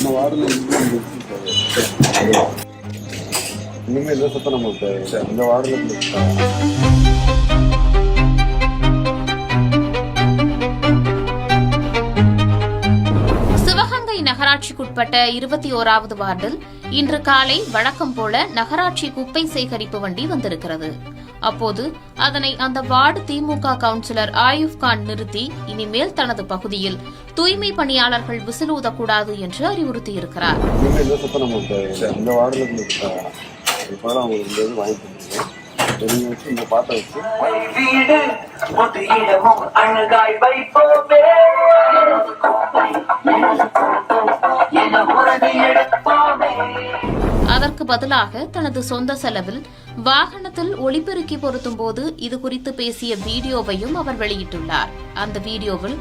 நம்ம வார்டில் இனிமேல் எந்த சத்தம் நமக்கு இந்த வார்டில் சிவகங்கை நகராட்சிக்குட்பட்ட 21வது வார்டில் இன்று காலை வழக்கம் போல நகராட்சி குப்பை சேகரிப்பு வண்டி வந்திருக்கிறது. அப்போது அதனை அந்த வார்டு திமுக கவுன்சிலர் ஆயுப் கான் நிறுத்தி இனிமேல் தனது பகுதியில் தூய்மை பணியாளர்கள் விசில் ஊதக்கூடாது என்று அறிவுறுத்தியிருக்கிறார். அதற்கு பதிலாக தனது சொந்த செலவில் வாகனத்தில் ஒளிபெருக்கி பொருத்தும் போது இதுகுறித்து பேசிய வீடியோவையும் அவர் வெளியிட்டுள்ளார். அந்த வீடியோவில்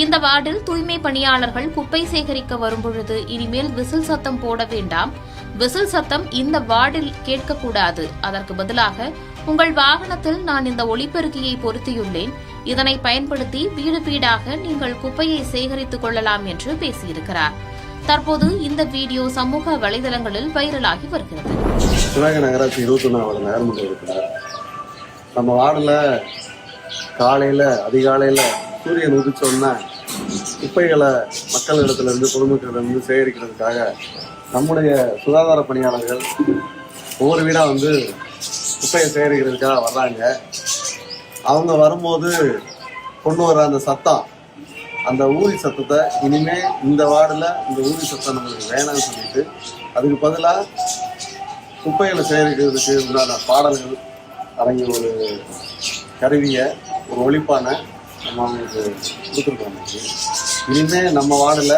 இந்த வார்டில் தூய்மை பணியாளர்கள் குப்பை சேகரிக்க வரும்பொழுது இனிமேல் விசில் சத்தம் போட வேண்டாம், விசில் சத்தம் இந்த வார்டில் கேட்கக்கூடாது, அதற்கு பதிலாக உங்கள் வாகனத்தில் நான் இந்த ஒளிபெருக்கியை பொருத்தியுள்ளேன், இதனை பயன்படுத்தி வீடு வீடாக நீங்கள் குப்பையை சேகரித்துக் கொள்ளலாம் என்று பேசியிருக்கிறார். தற்போது இந்த வீடியோ சமூக வலைதளங்களில் வைரலாகி வருகிறது. சிவகங்கை நகராட்சி 21வது நகர்மன்ற உறுப்பினர் நம்ம வார்டில் காலையில் அதிகாலையில் சூரியன் உதிச்சோன்னா குப்பைகளை மக்களிடத்திலிருந்து பொதுமக்களிடமிருந்து சேகரிக்கிறதுக்காக நம்முடைய சுகாதார பணியாளர்கள் ஒவ்வொரு வீடாக குப்பையை சேகரிக்கிறதுக்காக வர்றாங்க. அவங்க வரும்போது கொண்டு வர அந்த சத்தம், அந்த ஊதி சத்தத்தை இனிமே இந்த வார்டில் இந்த ஊதி சத்தம் நம்மளுக்கு வேணாம்னு சொல்லிட்டு அதுக்கு பதிலாக குப்பைகளை சேகரிக்கிறதுக்கு உண்டான பாடல்கள் அடங்கிய ஒரு கருவியை, ஒரு ஒலிப்பான நம்ம அவங்களுக்கு கொடுத்துருக்கோம். இனிமே நம்ம வார்டில்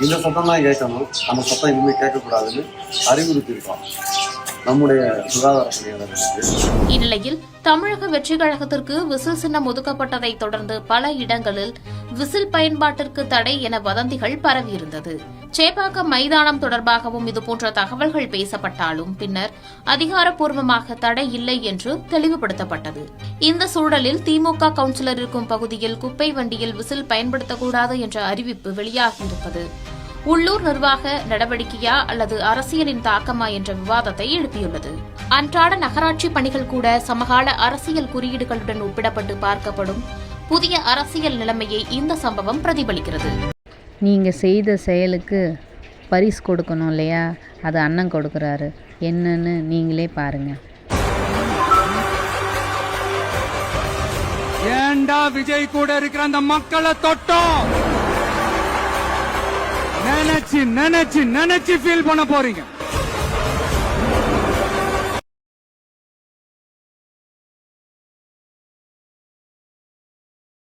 இந்த சத்தம் தான் கேட்கணும், நம்ம சத்தம் இனிமேல் கேட்கக்கூடாதுன்னு அறிவுறுத்தியிருக்கோம் நம்முடைய சுகாதார பணியாளர்களுக்கு. இந்நிலையில் தமிழக வெற்றிக் கழகத்திற்கு விசில் சின்னம் ஒதுக்கப்பட்டதை தொடர்ந்து பல இடங்களில் விசில் பயன்பாட்டிற்கு தடை என வதந்திகள் பரவியிருந்தது. சேப்பாக்கம் மைதானம் தொடர்பாகவும் இதுபோன்ற தகவல்கள் பேசப்பட்டாலும் பின்னர் அதிகாரப்பூர்வமாக தடை இல்லை என்று தெளிவுபடுத்தப்பட்டது. இந்த சூழலில் திமுக கவுன்சிலர் இருக்கும் பகுதியில் குப்பை வண்டியில் விசில் பயன்படுத்தக்கூடாது என்ற அறிவிப்பு வெளியாகியிருப்பது உள்ளூர் நிர்வாக நடவடிக்கையா அல்லது அரசியலின் தாக்கமா என்ற விவாதத்தை எழுப்பியுள்ளது. அன்றாட நகராட்சி பணிகள் கூட சமகால அரசியல் குறியீடுகளுடன் ஒப்பிடப்பட்டு பார்க்கப்படும் புதிய அரசியல் நிலைமையை இந்த சம்பவம் பிரதிபலிக்கிறது. நீங்க செய்த செயலுக்கு பரிசு கொடுக்கணும் இல்லையா, அது அண்ணன் கொடுக்கறாரு, என்னன்னு நீங்களே பாருங்க. ஏண்டா விஜய் கூட இருக்கிற அந்த மக்களை தொட்டோம் நினைச்சு நினைச்சு நினைச்சு ஃபீல் பண்ண போறீங்க.